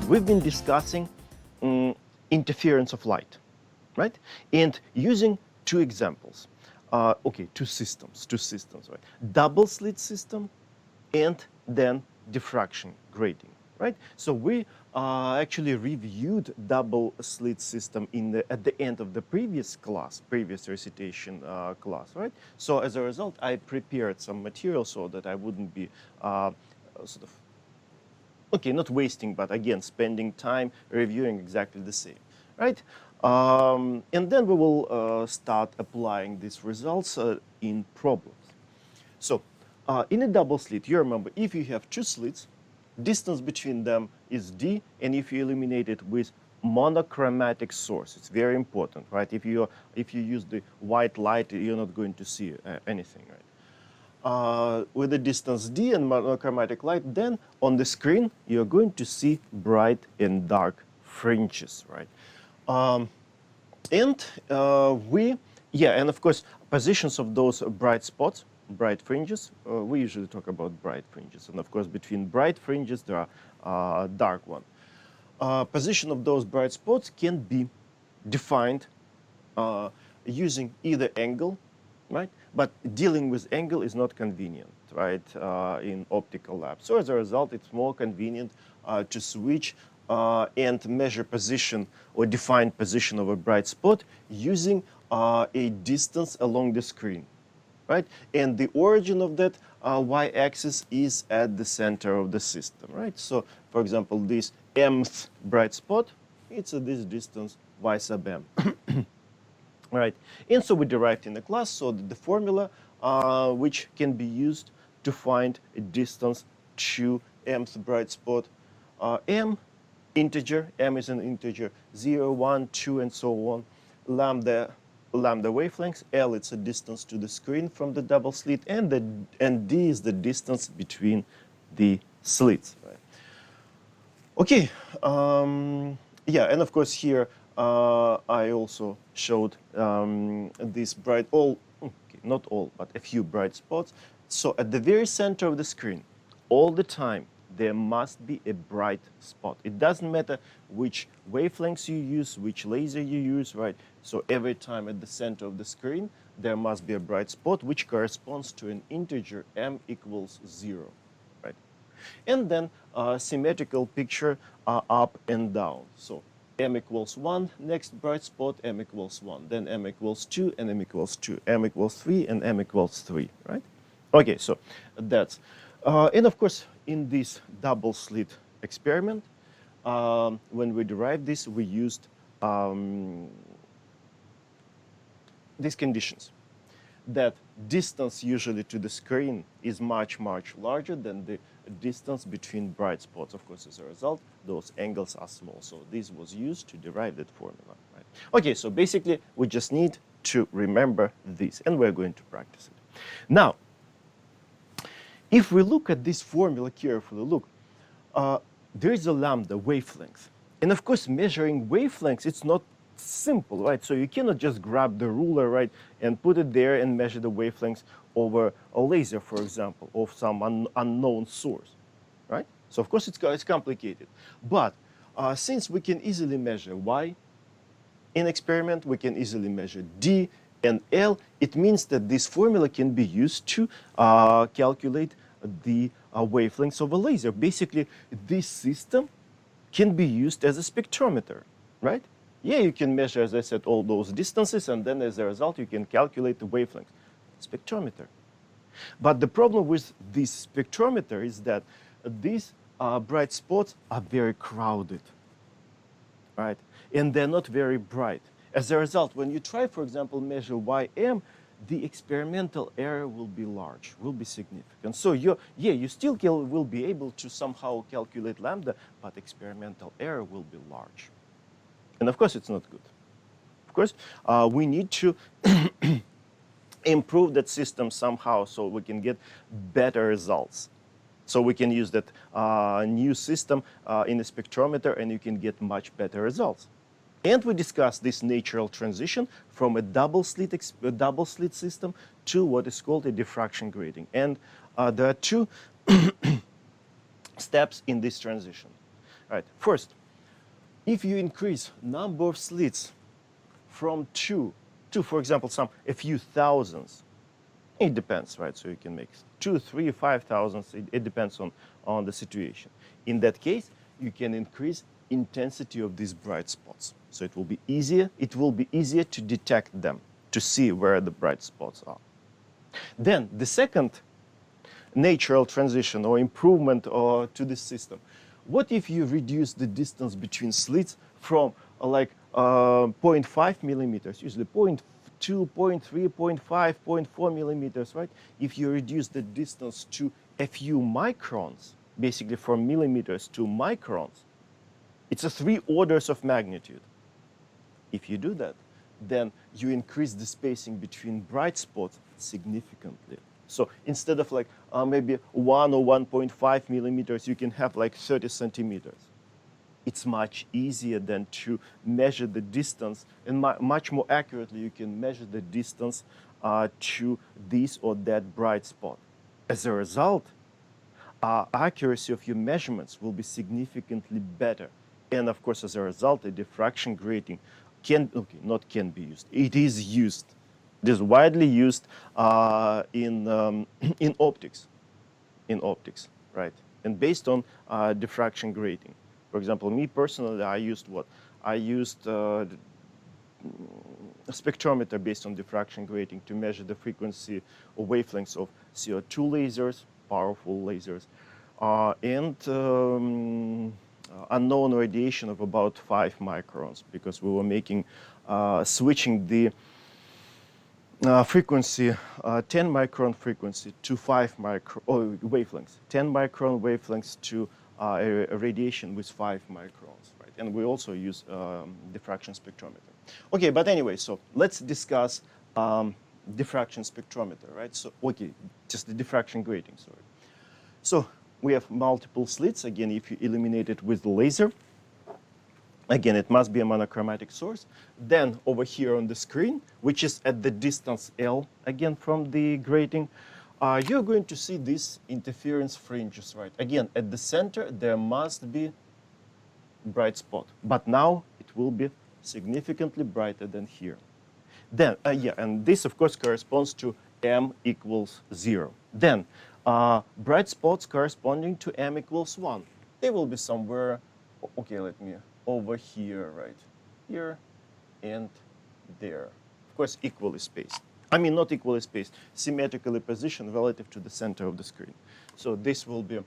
We've been discussing interference of light, right? And using two examples. Two systems, right? Double slit system and then diffraction grating, right? So we actually reviewed double slit system at the end of the previous recitation class, right? So as a result, I prepared some material so that I wouldn't be not wasting, but again, spending time reviewing exactly the same, right? And then we will start applying these results in problems. So in a double slit, you remember, if you have two slits, distance between them is d, and if you illuminate it with monochromatic source, it's very important, right? If you use the white light, you're not going to see anything, right? With the distance d and monochromatic light, then on the screen you're going to see bright and dark fringes, right? And of course, positions of those bright spots, bright fringes. We usually talk about bright fringes, and of course, between bright fringes there are dark ones. Position of those bright spots can be defined using either angle, right? But dealing with angle is not convenient, right, in optical labs. So as a result, it's more convenient to switch and measure position or define position of a bright spot using a distance along the screen, right? And the origin of that y-axis is at the center of the system, right? So, for example, this mth bright spot, it's at this distance y sub m. Right, and so we derived in the class so that the formula which can be used to find a distance to mth bright spot, m integer, m is an integer, 0, 1, 2, and so on, lambda wavelengths, L it's a distance to the screen from the double slit, and D is the distance between the slits. Right? Okay, and of course here I also showed these not all, but a few bright spots. So at the very center of the screen, all the time, there must be a bright spot. It doesn't matter which wavelengths you use, which laser you use, right? So every time at the center of the screen, there must be a bright spot, which corresponds to an integer m equals 0, right? And then symmetrical picture up and down. So m equals 1, next bright spot, m equals 1. Then m equals 2, and m equals 2. m equals 3, and m equals 3, right? Okay, so that's... and of course, in this double slit experiment, when we derived this, we used these conditions. That distance usually to the screen is much, much larger than the distance between bright spots. Of course, as a result, those angles are small. So this was used to derive that formula. Right? Okay, so basically, we just need to remember this, and we're going to practice it. Now, if we look at this formula carefully, look, there is a lambda wavelength. And of course, measuring wavelengths, it's not simple, right? So you cannot just grab the ruler, right, and put it there and measure the wavelengths over a laser, for example, of some unknown source, right? So of course, it's complicated. But since we can easily measure y in experiment, we can easily measure d and L, it means that this formula can be used to calculate the wavelengths of a laser. Basically, this system can be used as a spectrometer, right? Yeah, you can measure, as I said, all those distances, and then as a result, you can calculate the wavelength. Spectrometer. But the problem with this spectrometer is that these bright spots are very crowded, right? And they're not very bright. As a result, when you try, for example, measure Ym, the experimental error will be large, will be significant. So you still will be able to somehow calculate lambda, but experimental error will be large. And of course, it's not good. Of course, we need to improve that system somehow so we can get better results. So we can use that new system in the spectrometer, and you can get much better results. And we discussed this natural transition from a double slit system to what is called a diffraction grating. And there are two steps in this transition. Right. First, if you increase number of slits from 2 to, for example, a few thousands, it depends, right? So you can make 2, 3, 5,000. It depends on the situation. In that case, you can increase intensity of these bright spots. So it will be easier. It will be easier to detect them, to see where the bright spots are. Then the second natural transition or improvement to this system. What if you reduce the distance between slits from 0.5 millimeters, usually 0.2, 0.3, 0.5, 0.4 millimeters, right? If you reduce the distance to a few microns, basically from millimeters to microns, it's 3 orders of magnitude. If you do that, then you increase the spacing between bright spots significantly. So instead of maybe 1 or 1.5 millimeters, you can have 30 centimeters. It's much easier than to measure the distance, and much more accurately you can measure the distance to this or that bright spot. As a result, accuracy of your measurements will be significantly better. And of course, as a result, a diffraction grating can be used. It is used. It is widely used in optics. In optics, right? And based on diffraction grating. For example, me personally, I used what? I used a spectrometer based on diffraction grating to measure the frequency or wavelengths of CO2 lasers, powerful lasers, and unknown radiation of about 5 microns, because we were making switching the frequency, 10 micron frequency to 5 micron wavelengths, 10 micron wavelengths to a radiation with 5 microns, right? And we also use diffraction spectrometer. Okay, but anyway, so let's discuss diffraction spectrometer, right? So, okay, just the diffraction grating, sorry. So we have multiple slits. Again, if you illuminate it with the laser, again, it must be a monochromatic source. Then over here on the screen, which is at the distance L, again, from the grating, you're going to see these interference fringes, right? Again, at the center, there must be bright spot. But now it will be significantly brighter than here. Then, and this, of course, corresponds to m equals 0. Then, bright spots corresponding to m equals 1. They will be somewhere, okay, let me, over here, right? Here and there. Of course, equally spaced. I mean, not equally spaced, symmetrically positioned relative to the center of the screen. So this will be,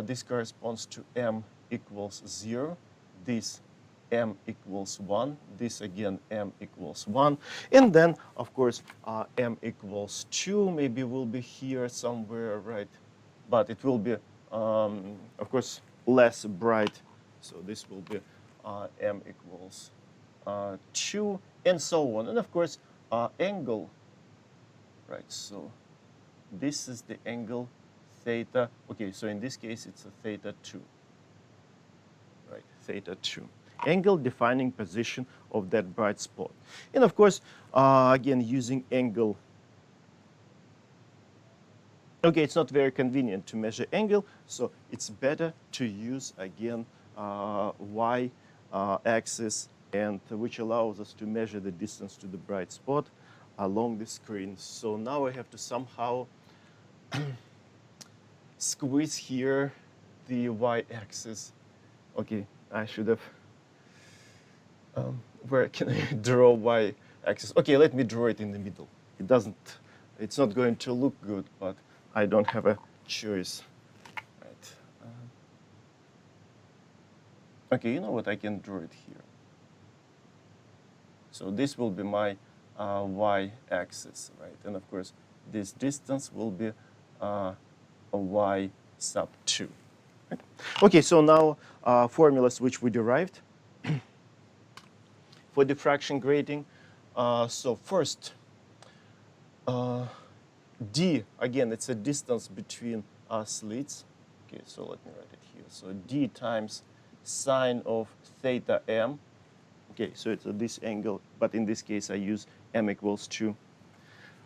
this corresponds to m equals 0, this m equals 1, this again m equals 1, and then, of course, m equals 2 maybe will be here somewhere, right? But it will be, of course, less bright. So this will be m equals 2, and so on. And of course, angle, right? So this is the angle theta. Okay, so in this case, it's a theta 2, right? Theta 2. Angle defining position of that bright spot. And of course, again, using angle. Okay, it's not very convenient to measure angle, so it's better to use, again, y-axis, and which allows us to measure the distance to the bright spot along the screen. So now I have to somehow squeeze here the y-axis. Okay, I should have. Where can I draw y-axis? Okay, let me draw it in the middle. It's not going to look good, but I don't have a choice. Right. Okay, you know what? I can draw it here. So this will be my y-axis, right? And of course, this distance will be a y sub 2. Right? Okay, so now formulas which we derived for diffraction grating. So first, d, again, it's a distance between slits. Okay, so let me write it here. So d times sine of theta m. Okay, so it's this angle, but in this case I use m equals 2.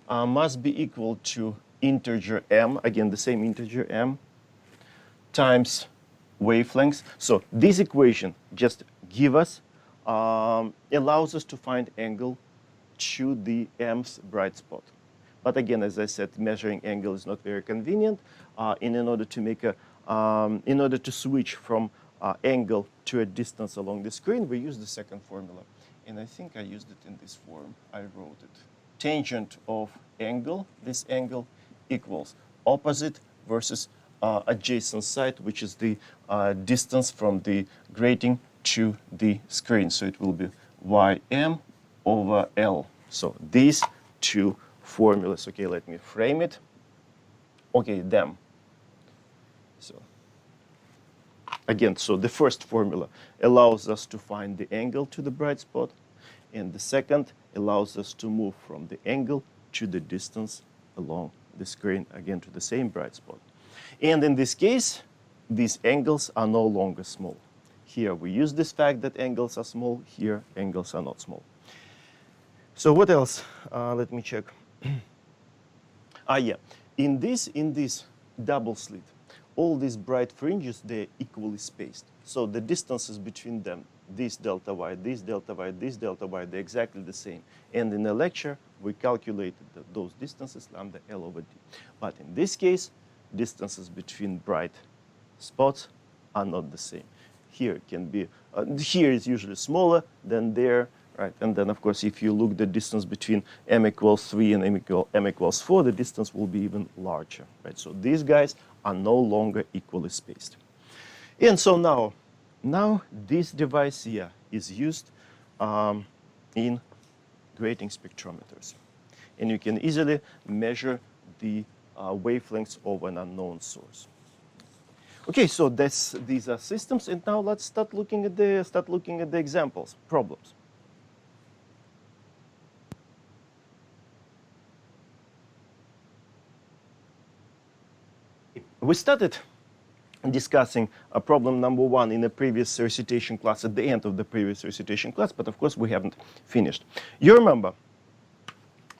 Must be equal to integer m, again the same integer m, times wavelengths. So this equation just give us, allows us to find angle to the mth bright spot. But again, as I said, measuring angle is not very convenient. In order to make a, in order to switch from angle to a distance along the screen, we use the second formula. And I think I used it in this form. I wrote it. Tangent of angle, this angle, equals opposite versus adjacent side, which is the distance from the grating to the screen. So it will be ym over L. So these two formulas. Okay, let me frame it. Okay, them. So again, so the first formula allows us to find the angle to the bright spot, and the second allows us to move from the angle to the distance along the screen, again to the same bright spot. And in this case, these angles are no longer small. Here we use this fact that angles are small, here angles are not small. So what else? Let me check. Yeah, in this double slit, all these bright fringes, they're equally spaced. So the distances between them, this delta y, this delta y, this delta y, they're exactly the same. And in the lecture, we calculated those distances, lambda L over D. But in this case, distances between bright spots are not the same. Here it can be, here is usually smaller than there, right? And then, of course, if you look the distance between m equals 3 and m equals 4, the distance will be even larger, right? So these guys are no longer equally spaced. And so now this device here is used in grating spectrometers. And you can easily measure the wavelengths of an unknown source. Okay, so these are systems, and now let's start looking at the examples, problems. We started discussing problem number 1 in the previous recitation class, at the end of the previous recitation class, but of course we haven't finished. You remember,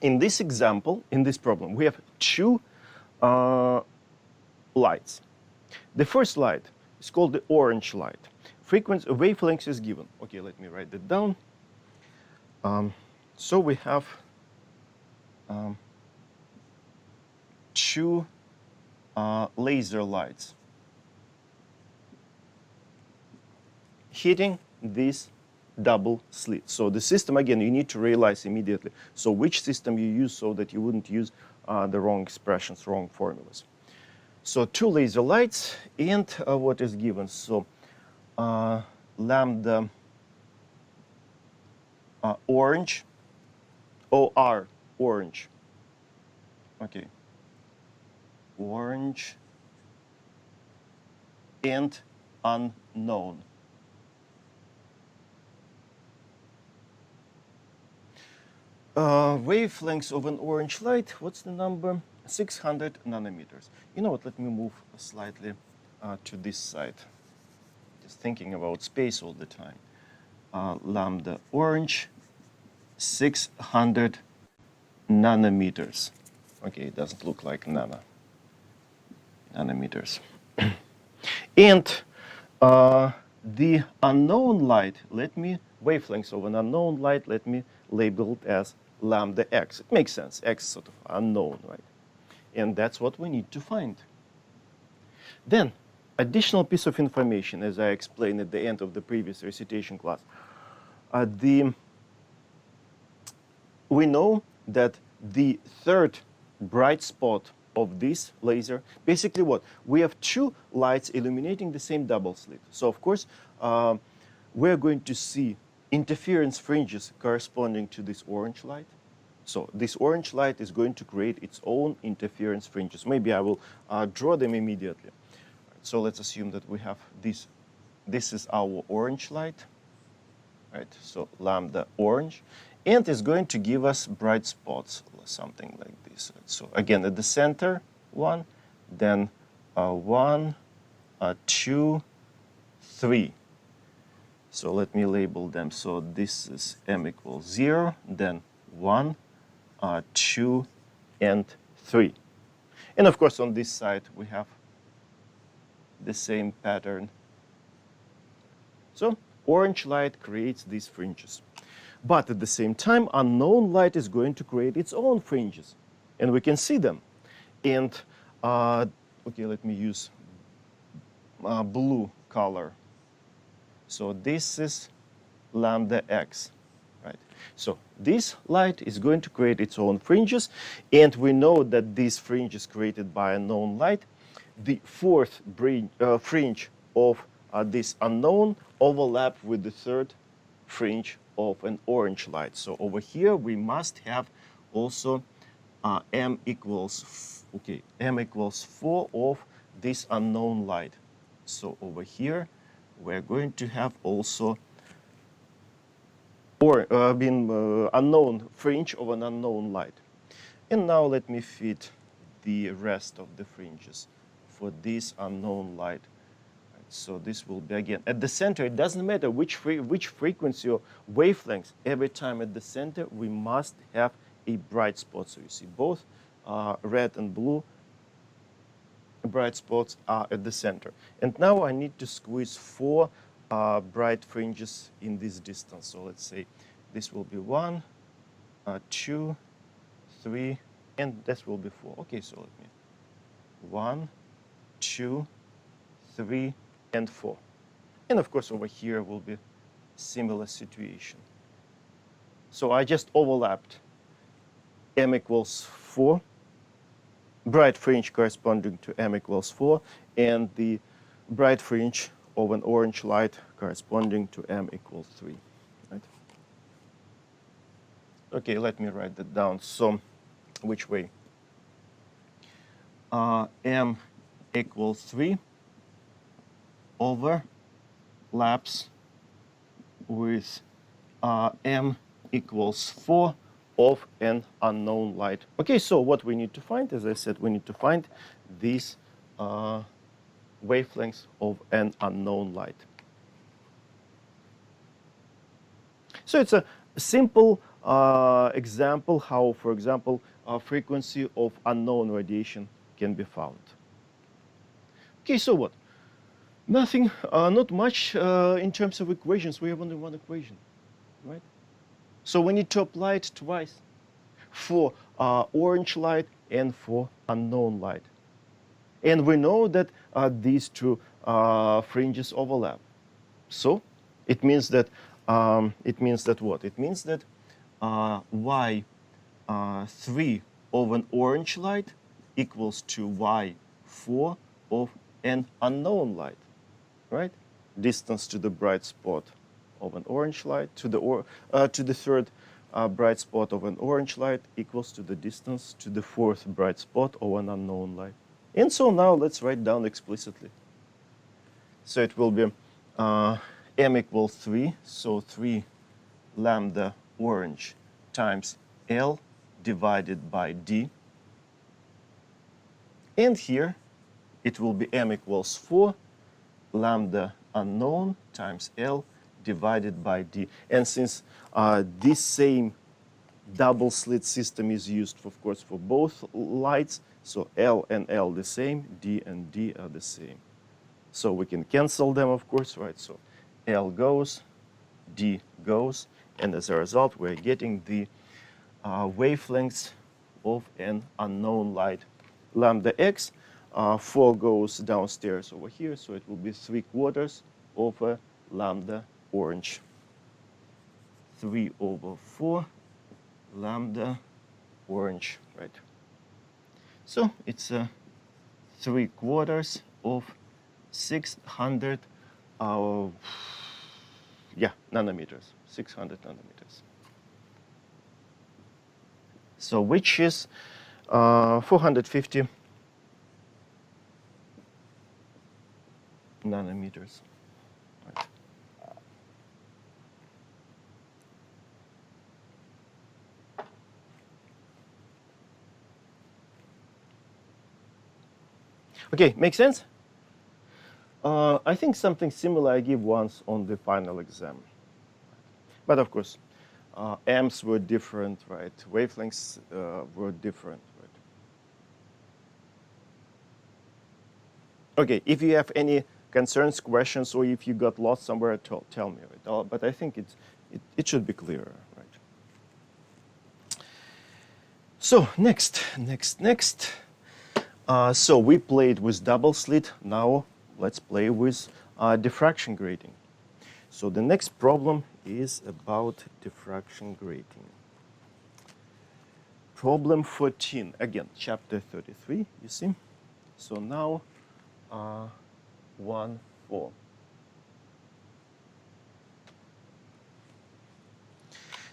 in this example, in this problem, we have two lights. The first light is called the orange light. Frequency, wavelength is given. Okay, let me write that down. So we have two laser lights hitting this double slit. So the system, again, you need to realize immediately. So which system you use so that you wouldn't use the wrong expressions, wrong formulas. So two laser lights, and what is given? So lambda orange, OR, orange. Okay. Orange and unknown. Wavelengths of an orange light, what's the number? 600 nanometers. You know what, let me move slightly to this side. Just thinking about space all the time. Lambda orange, 600 nanometers. Okay, it doesn't look like nanometers. And the unknown light, wavelengths of an unknown light, let me label it as lambda x. It makes sense, x sort of unknown, right? And that's what we need to find. Then, additional piece of information, as I explained at the end of the previous recitation class. We know that the third bright spot of this laser, basically what? We have two lights illuminating the same double slit. So, of course, we're going to see interference fringes corresponding to this orange light. So this orange light is going to create its own interference fringes. Maybe I will draw them immediately. So let's assume that we have this. This is our orange light, right? So lambda orange, and it's going to give us bright spots, something like this. So again, at the center, one, then 1, 2, 3. So let me label them. So this is m equals 0, then 1, 2, and 3. And of course, on this side, we have the same pattern So orange light creates these fringes. But at the same time, unknown light is going to create its own fringes. And we can see them. And, okay, let me use blue color. So this is lambda x, right? So this light is going to create its own fringes. And we know that these fringes created by unknown light, the fourth fringe of this unknown overlap with the third fringe of an orange light. So over here we must have also m equals 4 of this unknown light. So over here we're going to have also unknown fringe of an unknown light. And now let me fit the rest of the fringes for this unknown light. So this will be, again, at the center, it doesn't matter which frequency or wavelength, every time at the center we must have a bright spot. So you see both red and blue bright spots are at the center. And now I need to squeeze 4 bright fringes in this distance. So let's say this will be 1, 2, 3, and this will be 4. Okay, so let me 1, 2, 3, and 4. And of course over here will be similar situation. So I just overlapped m equals 4, bright fringe corresponding to m equals 4, and the bright fringe of an orange light corresponding to m equals 3. Right? Okay, let me write that down. So which way? M equals 3 overlaps with m equals 4 of an unknown light. Okay, so what we need to find, as I said, we need to find these wavelengths of an unknown light. So it's a simple example how, for example, a frequency of unknown radiation can be found. Okay, so what? Nothing, not much in terms of equations. We have only one equation, right? So we need to apply it twice for orange light and for unknown light. And we know that these two fringes overlap. So it means that what? It means that y3 of an orange light equals to y4 of an unknown light, right? Distance to the bright spot of an orange light to the third bright spot of an orange light equals to the distance to the fourth bright spot of an unknown light. And so now let's write down explicitly. So it will be m equals 3, so 3 lambda orange times L divided by D. And here it will be m equals 4 lambda unknown times L divided by D. And since this same double slit system is used, of course, for both lights, so L and L the same, D and D are the same. So we can cancel them, of course, right? So L goes, D goes, and as a result, we're getting the wavelengths of an unknown light. Lambda x, 4 goes downstairs over here, so it will be 3/4 of a lambda orange. 3/4 lambda orange, right? So it's 3/4 of 600 nanometers, 600 nanometers. So which is 450 nanometers. Right. Okay, make sense? I think something similar I give once on the final exam. But of course, amps were different, right? Wavelengths were different, right? Okay, if you have any concerns, questions, or if you got lost somewhere, tell me. Right? But I think it should be clearer. Right? So next. So we played with double slit. Now let's play with diffraction grating. So the next problem is about diffraction grating. Problem 14, again, chapter 33, you see? So now 1, 4.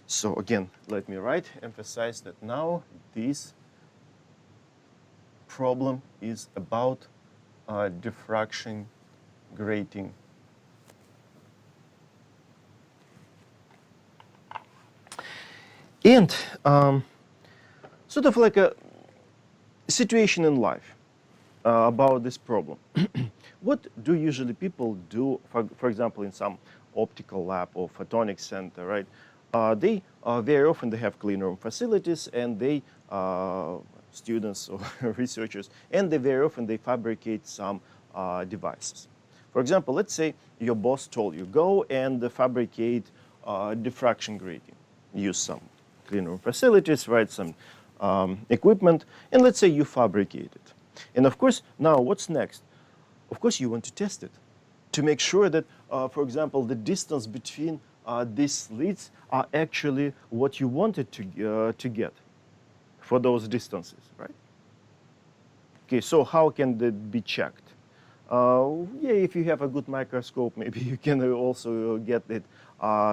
So again, let me emphasize that now this problem is about diffraction grating. And sort of like a situation in life about this problem. What do usually people do, for example, in some optical lab or photonics center, right? They very often they have clean room facilities, and they students or researchers, and they very often they fabricate some devices. For example, let's say your boss told you go and fabricate diffraction grating. Use some clean room facilities, right? Some equipment, and let's say you fabricate it. And of course, now what's next? Of course, you want to test it to make sure that, for example, the distance between these slits are actually what you wanted to get for those distances, right? Okay, so how can that be checked? Yeah, if you have a good microscope, maybe you can also get it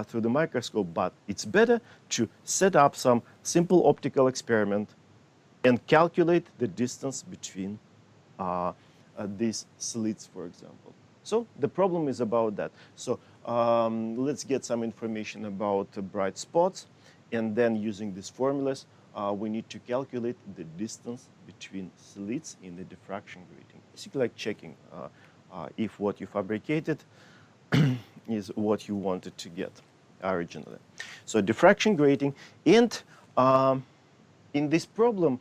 through the microscope, but it's better to set up some simple optical experiment and calculate the distance between these slits, for example. So the problem is about that. So let's get some information about bright spots, and then using these formulas, we need to calculate the distance between slits in the diffraction grating. Basically like checking if what you fabricated is what you wanted to get originally. So diffraction grating, and in this problem,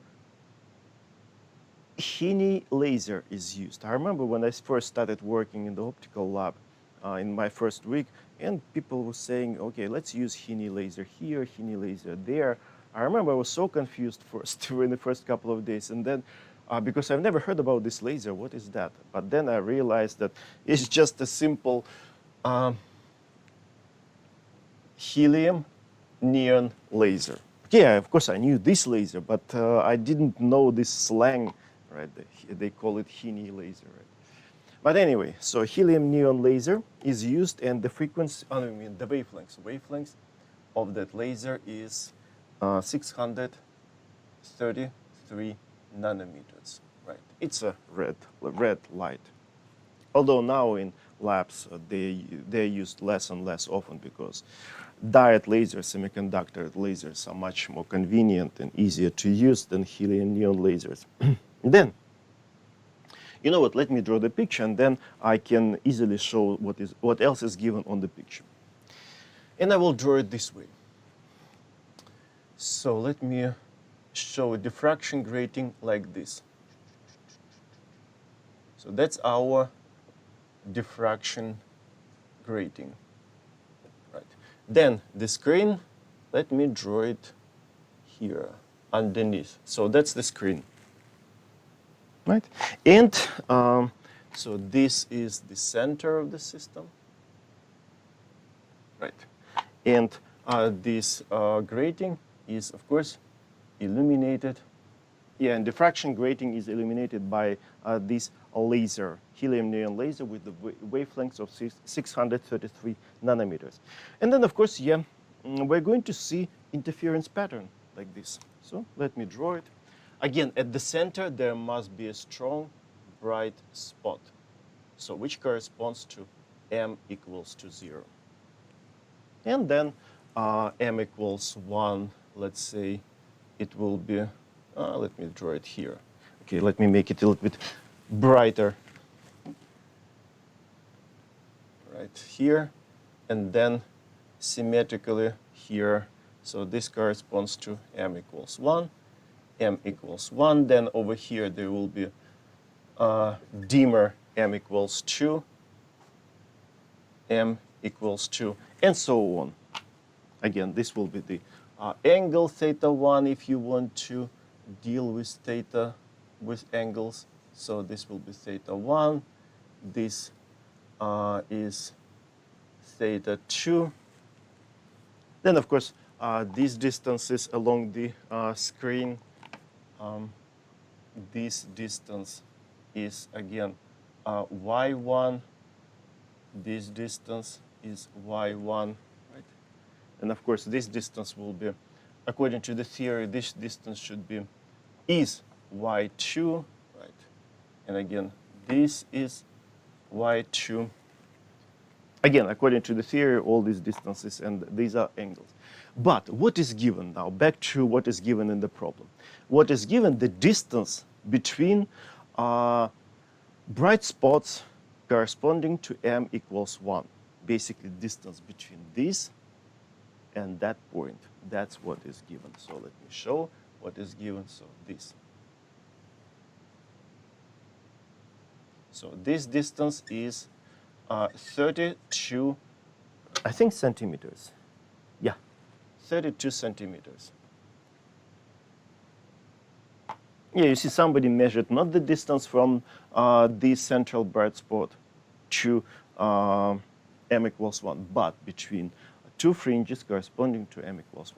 Helium laser is used. I remember when I first started working in the optical lab in my first week, and people were saying, okay, let's use Helium laser here, Helium laser there. I remember I was so confused first in the first couple of days, and then because I've never heard about this laser, what is that? But then I realized that it's just a simple helium neon laser. Yeah, of course I knew this laser, but I didn't know this slang, right? They call it Helium laser, right? But anyway, so helium neon laser is used, and the frequency, the wavelengths of that laser is 633 nanometers, right? It's a red light. Although now in labs they're used less and less often because diode lasers, semiconductor lasers are much more convenient and easier to use than helium neon lasers. Then, you know what? Let me draw the picture, and then I can easily show what else is given on the picture. And I will draw it this way. So let me show a diffraction grating like this. So that's our diffraction grating. Right. Then the screen, let me draw it here underneath. So that's the screen. Right? And so this is the center of the system. Right. And this grating is, of course, illuminated. Yeah, and diffraction grating is illuminated by this laser, helium neon laser with the wavelengths of 633 nanometers. And then, of course, yeah, we're going to see interference pattern like this. So let me draw it. Again, at the center, there must be a strong, bright spot. So which corresponds to m equals to 0. And then m equals 1, let's say it will be, let me draw it here. Okay, let me make it a little bit brighter. Right here, and then symmetrically here. So this corresponds to m equals 1, m equals 1. Then over here there will be dimmer m equals 2, m equals 2, and so on. Again, this will be the angle theta 1 if you want to deal with theta with angles. So this will be theta 1. This is theta 2. Then, of course, these distances along the screen, this distance is, again, y1. This distance is y1, right? And, of course, this distance will be, according to the theory, this distance should be is y2, right? And, again, this is y2. Again, according to the theory, all these distances, and these are angles. But what is given now? Back to what is given in the problem. What is given? The distance between bright spots corresponding to m equals 1. Basically, distance between this and that point. That's what is given. So let me show what is given. So this. So this distance is 32, I think, centimeters. Yeah, 32 centimeters. Yeah, you see somebody measured not the distance from the central bright spot to m equals 1, but between two fringes corresponding to m equals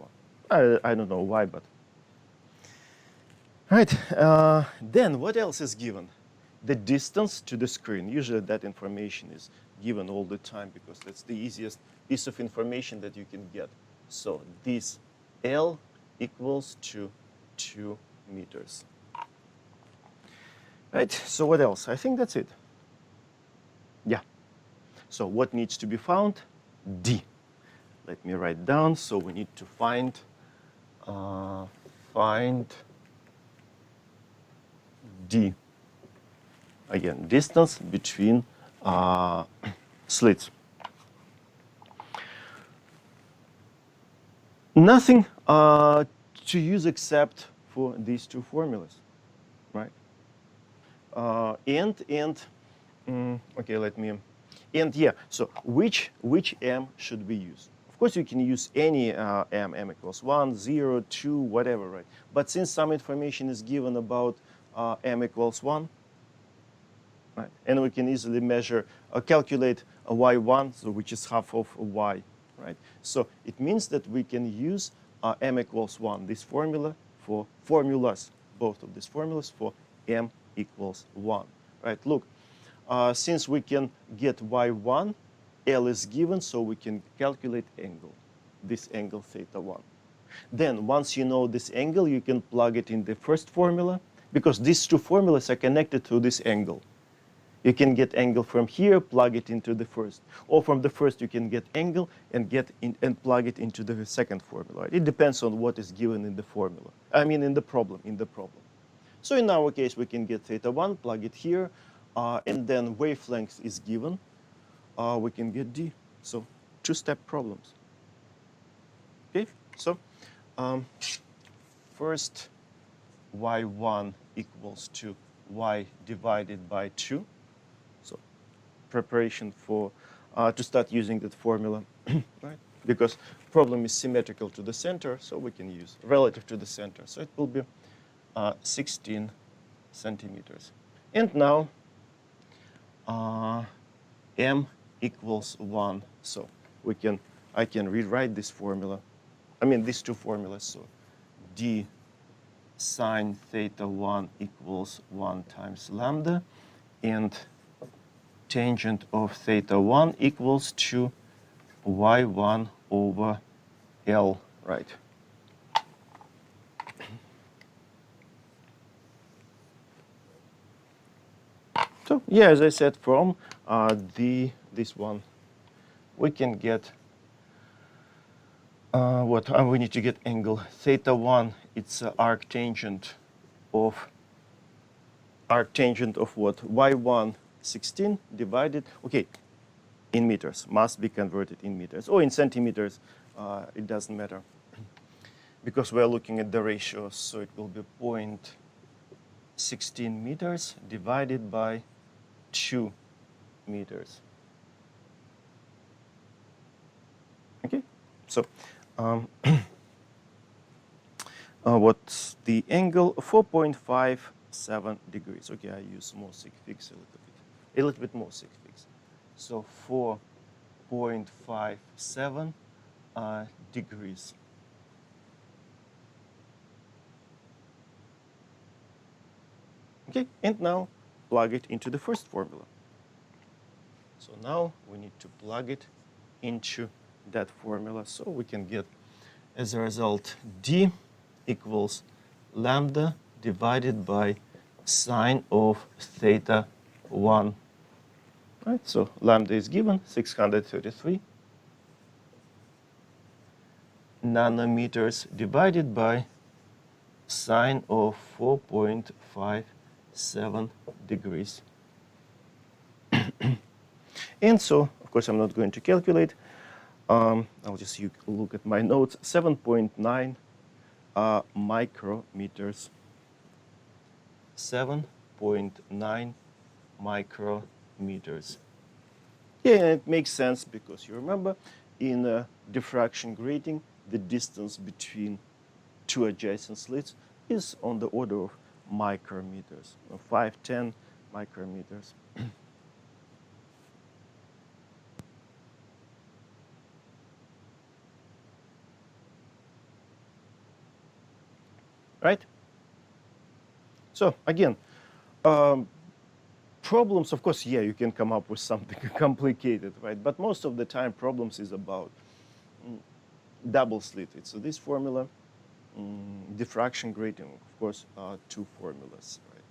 1. I don't know why, but. Right, then what else is given? The distance to the screen. Usually that information is given all the time because that's the easiest piece of information that you can get. So this L equals to 2 meters. Right, so what else? I think that's it. Yeah. So what needs to be found? D. Let me write down. So we need to find D. Again, distance between slits. Nothing to use except for these two formulas, right? Okay, let me, and yeah, so which m should we use? Of course, you can use any m equals 1, 0, 2, whatever, right? But since some information is given about m equals 1, right, and we can easily measure, calculate a y1, so which is half of y, right? So it means that we can use m equals 1, this formula for formulas, both of these formulas for m equals 1, right? Look, since we can get y1, L is given, so we can calculate angle, this angle theta 1. Then once you know this angle, you can plug it in the first formula, because these two formulas are connected to this angle. You can get angle from here, plug it into the first. Or from the first, you can get angle and plug it into the second formula. It depends on what is given in the formula. I mean, in the problem. So in our case, we can get theta 1, plug it here, and then wavelength is given. We can get D. So two-step problems. Okay, so first, y1 equals to y divided by 2. So preparation for to start using that formula, right? Because problem is symmetrical to the center, so we can use relative to the center. So it will be 16 centimeters. And now m equals 1. So I can rewrite this formula. I mean these two formulas. So d sine theta 1 equals 1 times lambda, and tangent of theta 1 equals to y1 over L, right? So yeah, as I said, from this one, we can get what we need to get angle theta 1. It's arctangent of what? Y1 16 divided. Okay, in meters, must be converted in meters, or in centimeters. It doesn't matter because we're looking at the ratios. So it will be 0.16 meters divided by 2 meters. So what's the angle? 4.57 degrees. Okay, I use more sig fix a little bit more sig fix. So 4.57 degrees. Okay, and now plug it into the first formula. So now we need to plug it into that formula, so we can get, as a result, d equals lambda divided by sine of theta 1. Right, so lambda is given 633 nanometers divided by sine of 4.57 degrees. And so, of course, I'm not going to calculate. I'll just look at my notes. 7.9 micrometers. 7.9 micrometers. Yeah, and it makes sense because you remember in a diffraction grating, the distance between two adjacent slits is on the order of micrometers, 5, 10 micrometers. Right? So again, problems, of course, yeah, you can come up with something complicated, right? But most of the time, problems is about double slit. It's this formula, diffraction grating, of course, two formulas, right?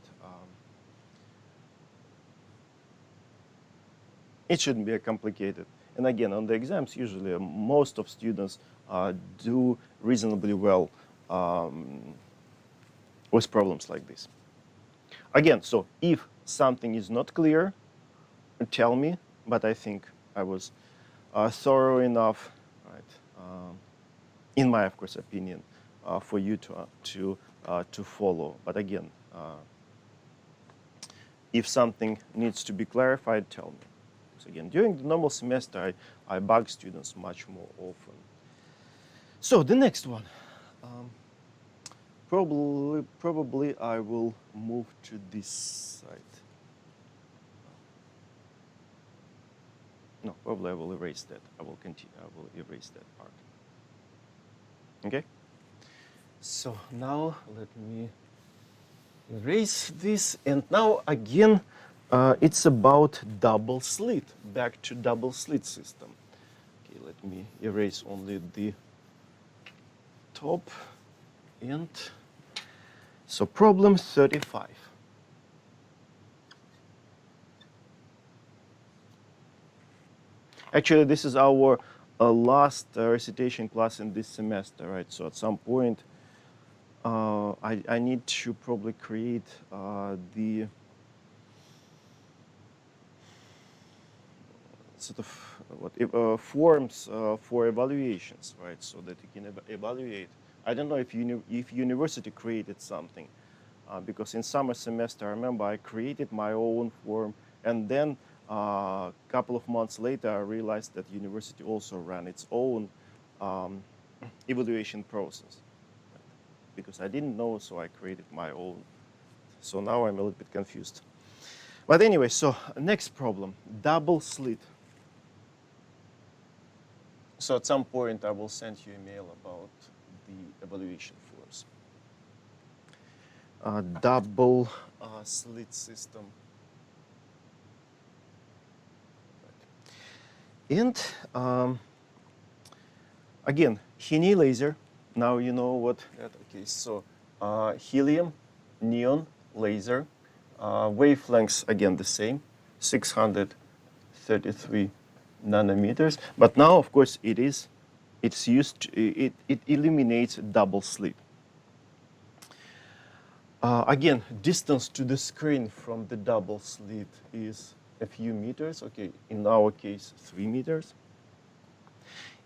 It shouldn't be complicated. And again, on the exams, usually most of students do reasonably well with problems like this. Again, so if something is not clear, tell me, but I think I was thorough enough, right, in my, of course, opinion, for you to follow. But again, if something needs to be clarified, tell me. So again, during the normal semester, I bug students much more often. So the next one. Probably I will move to this side. No, probably I will erase that. I will continue. I will erase that part. Okay? So now let me erase this. And now again, it's about double slit. Back to double slit system. Okay, let me erase only the top and so problem 35. Actually, this is our last recitation class in this semester, right? So at some point, I need to probably create the sort of forms for evaluations, right? So that you can evaluate. I don't know if university created something, because in summer semester, I remember I created my own form, and then a couple of months later, I realized that university also ran its own evaluation process, right? Because I didn't know, so I created my own. So now I'm a little bit confused. But anyway, so next problem, double slit. So at some point, I will send you a mail about the evaluation forms. Double slit system. Right. And again, Helium laser. Now you know what. Okay, so helium, neon laser. Wavelengths again the same, 633 nanometers. But now, of course, it eliminates double slit. Again, distance to the screen from the double slit is a few meters. Okay, in our case, 3 meters.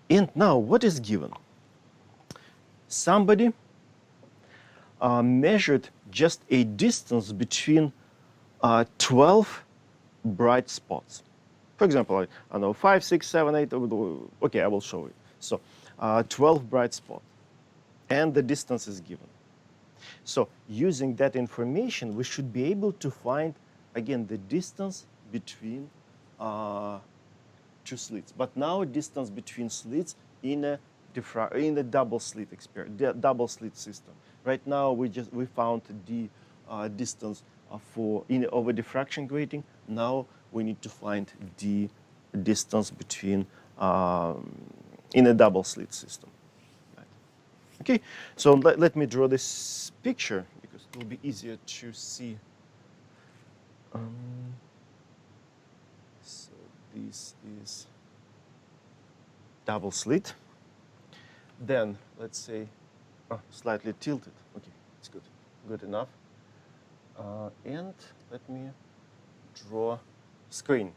And now, what is given? Somebody measured just a distance between 12 bright spots. For example, I know 5, 6, 7, 8. Okay, I will show you. So 12 bright spots, and the distance is given. So using that information, we should be able to find, again, the distance between two slits. But now distance between slits in a double slit double slit system. Right now we found the distance over diffraction grating. Now we need to find the distance between in a double slit system. Right. Okay, so let me draw this picture because it will be easier to see. So this is double slit. Then let's say slightly tilted. Okay, it's good enough. And let me draw screen.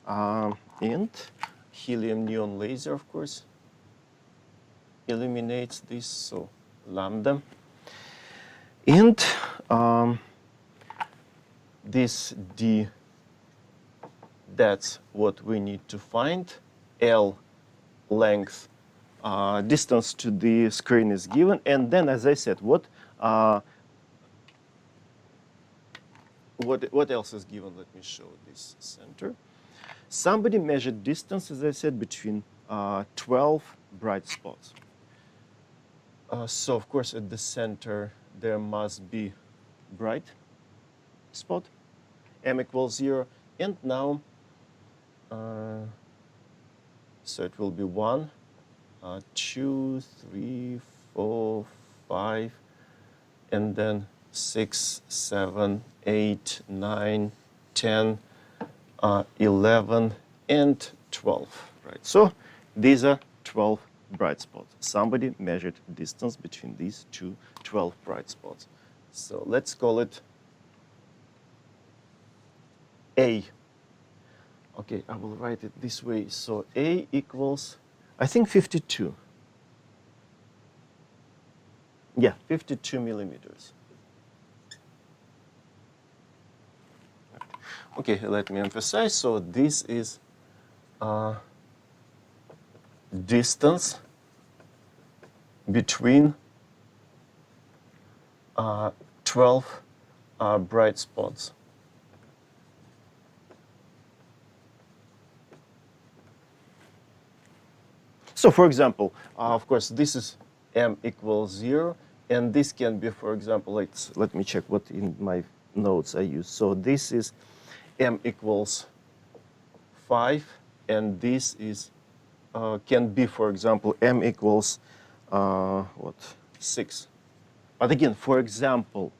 And helium neon laser, of course, illuminates this, so lambda. And this D, that's what we need to find. L, length, distance to the screen is given. And then, as I said, what else is given? Let me show this center. Somebody measured distance, as I said, between 12 bright spots. So, of course, at the center, there must be bright spot, m equals 0. And now, so it will be 1, 2, 3, 4, 5, and then 6, 7, 8, 9, 10, 11, and 12. Right. So these are 12 bright spots. Somebody measured distance between these 12 bright spots. So let's call it A. Okay, I will write it this way. So A equals, I think, 52. Yeah, 52 millimeters. Okay, let me emphasize. So this is distance between 12 bright spots. So, for example, of course, this is m equals 0, and this can be, for example, let me check what in my notes I use. So this is m equals 5, and this is can be, for example, m equals 6. But again, for example,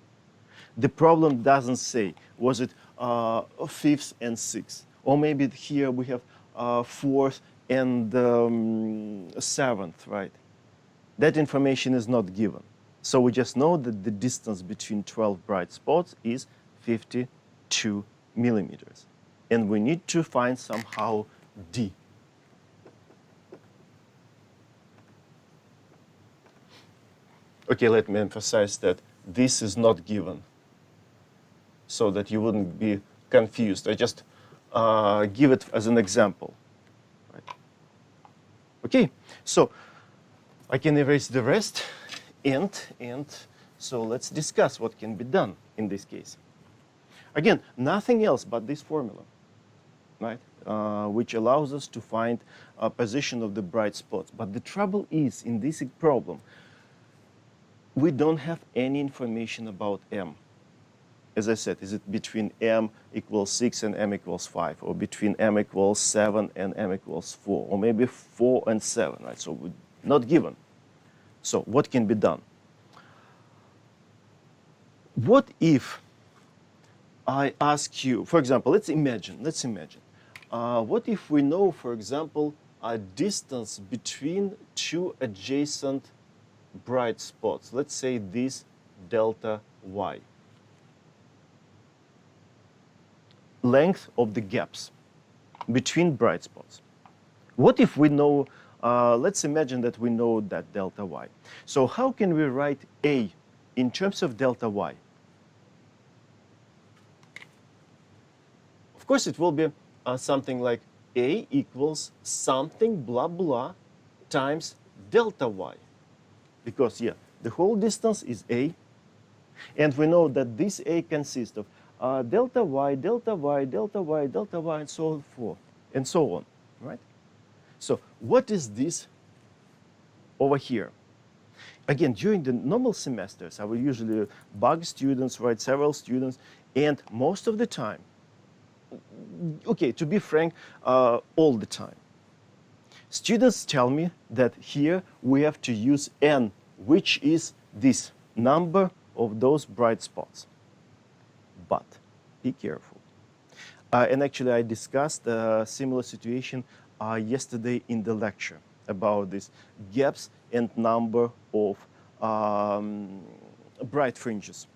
the problem doesn't say was it 5th and 6th, or maybe here we have 4th and 7th, right? That information is not given. So we just know that the distance between 12 bright spots is 52 millimeters. And we need to find somehow D. Okay, let me emphasize that this is not given, so that you wouldn't be confused. I just give it as an example. Right. Okay, so I can erase the rest, and so let's discuss what can be done in this case. Again, nothing else but this formula, right? Which allows us to find a position of the bright spots. But the trouble is, in this problem, we don't have any information about m. As I said, is it between m equals 6 and m equals 5, or between m equals 7 and m equals 4, or maybe 4 and 7, right? So we're not given. So what can be done? What if I ask you, for example, let's imagine, what if we know, for example, a distance between two adjacent bright spots? Let's say this delta y. Length of the gaps between bright spots. What if we know, let's imagine that we know that delta y. So how can we write A in terms of delta y? Of course, it will be something like A equals something blah blah times delta y. Because, yeah, the whole distance is a, and we know that this a consists of delta y, delta y, delta y, delta y, and so forth, and so on, right? So what is this over here? Again, during the normal semesters, I will usually bug students, right, several students, and most of the time, okay, to be frank, all the time, students tell me that here we have to use n, which is this number of those bright spots. But be careful. And actually, I discussed a similar situation yesterday in the lecture about these gaps and number of bright fringes.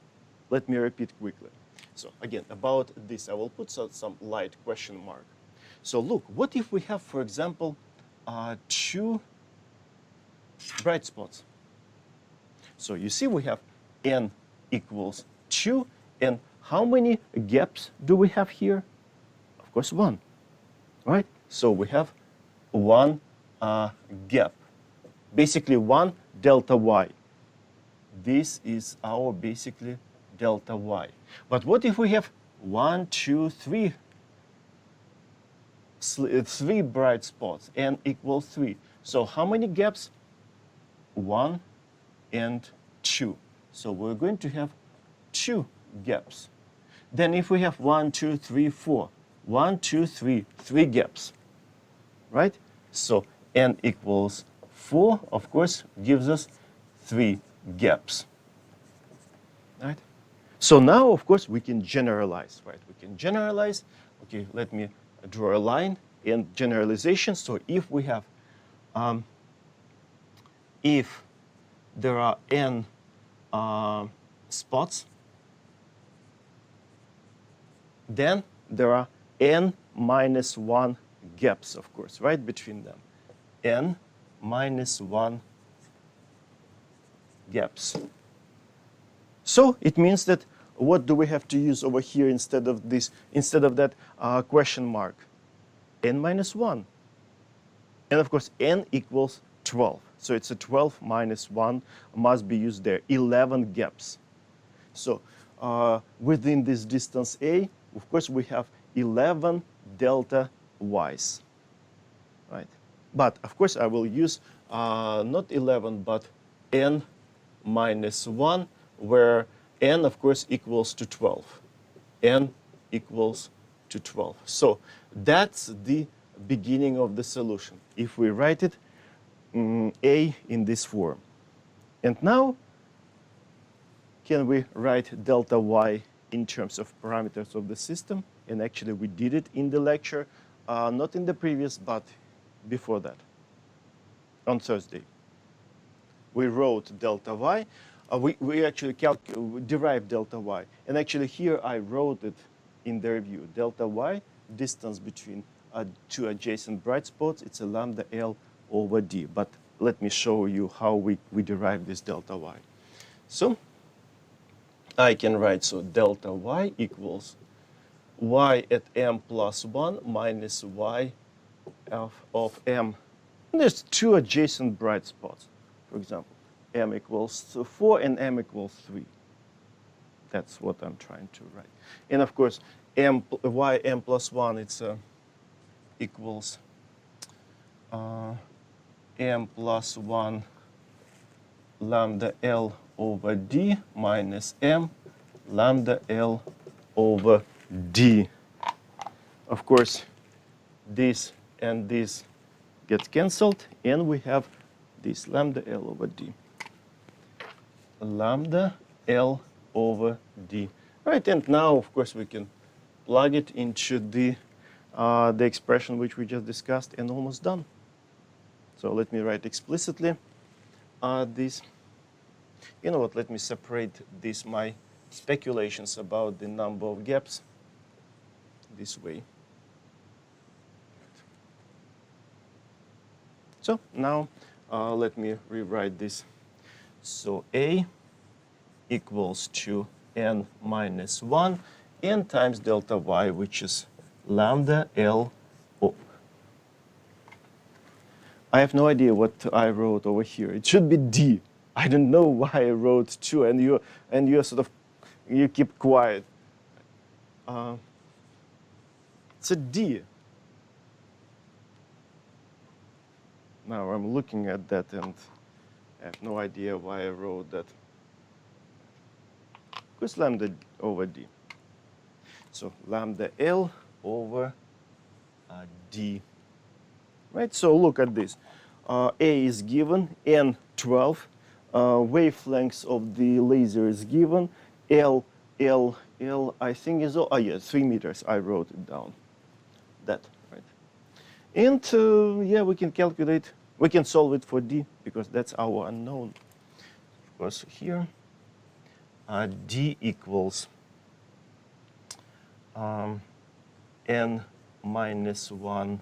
Let me repeat quickly. So again, about this, I will put some light question mark. So look, what if we have, for example, 2 bright spots? So you see we have n equals 2, and how many gaps do we have here? Of course, 1, right? So we have 1 gap, basically 1 delta y. This is our basically delta y. But what if we have 1, 2, 3 bright spots, n equals 3? So how many gaps? 1 and 2. So we're going to have 2 gaps. Then if we have 1, 2, 3, 4, 1, 2, 3, 3 gaps, right? So n equals 4, of course, gives us 3 gaps, right? So now, of course, we can generalize, right? We can generalize. Okay, let me draw a line and generalization. So if we have, if there are n spots, then there are n minus 1 gaps, of course, right, between them. N minus 1 gaps. So it means that what do we have to use over here instead of this, instead of that question mark? N minus 1. And of course, n equals 12. So it's a 12 minus 1 must be used there, 11 gaps. So within this distance A, of course, we have 11 delta y's, right? But of course, I will use not 11, but n minus 1, where n, of course, equals to 12. N equals to 12. So that's the beginning of the solution. If we write it, A in this form. And now, can we write delta y in terms of parameters of the system? And actually, we did it in the lecture, not in the previous, but before that, on Thursday. We wrote delta y. We actually derived delta y. And actually, here I wrote it in the review. Delta y, distance between 2 adjacent bright spots, it's a lambda L over d. But let me show you how we derive this delta y. So I can write, so delta y equals y at m plus 1 minus y of m. And there's 2 adjacent bright spots, for example. M equals 4 and m equals 3. That's what I'm trying to write. And of course, y m plus 1, it's equals m plus 1 lambda L over d minus m lambda L over d. Of course, this and this get cancelled, and we have this lambda L over d. Lambda L over d. Right, and now, of course, we can plug it into the expression which we just discussed, and almost done. So let me write explicitly this. You know what, let me separate this, my speculations about the number of gaps, this way. So now let me rewrite this. So A equals to n minus 1 n times delta y, which is lambda L I have no idea what I wrote over here. It should be D. I don't know why I wrote 2, and you're sort of, you keep quiet. It's a D. Now I'm looking at that and I have no idea why I wrote that. Because lambda over D. So lambda L over D. Right, so look at this. A is given, N 12. Wavelengths of the laser is given. L, I think is, 3 meters. I wrote it down. That, right? And yeah, we can calculate, we can solve it for D because that's our unknown. Of course, here, D equals N minus 1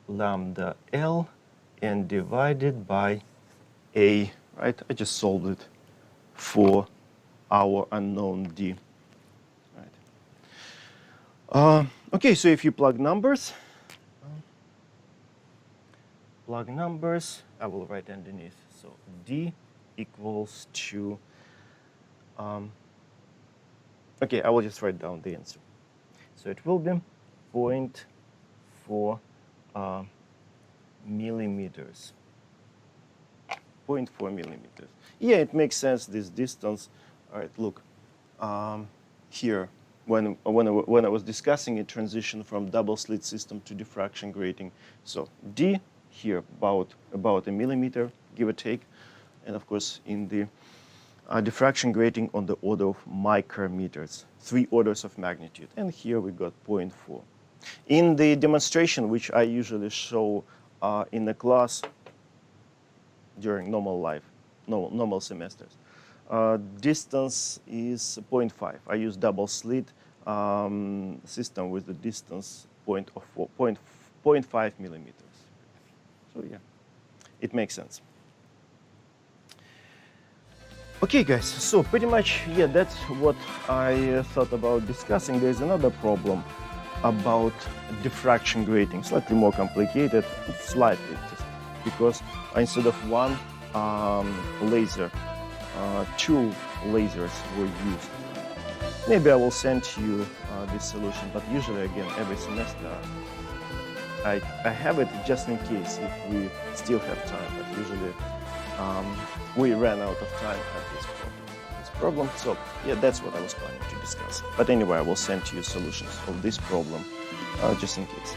lambda L and divided by A, right? I just solved it for our unknown D. Right. Okay, so if you plug numbers, I will write underneath. So D equals to, okay, I will just write down the answer. So it will be 0.4 millimeters. 0.4 millimeters. Yeah, it makes sense, this distance. All right, look, here, when I was discussing a transition from double slit system to diffraction grating. So D here, about a millimeter, give or take. And of course, in the diffraction grating on the order of micrometers, 3 orders of magnitude. And here we got 0.4. In the demonstration, which I usually show in the class during normal semesters, distance is 0.5. I use double slit system with the distance 0.5 millimeters. So yeah, it makes sense. Okay, guys, so pretty much, yeah, that's what I thought about discussing. There's another problem about diffraction grating, slightly more complicated, slightly, just because instead of one laser, 2 lasers were used. Maybe I will send you this solution, but usually, again, every semester I have it just in case if we still have time, but usually we ran out of time at this problem. So yeah, that's what I was planning to discuss. But anyway, I will send you solutions of this problem just in case.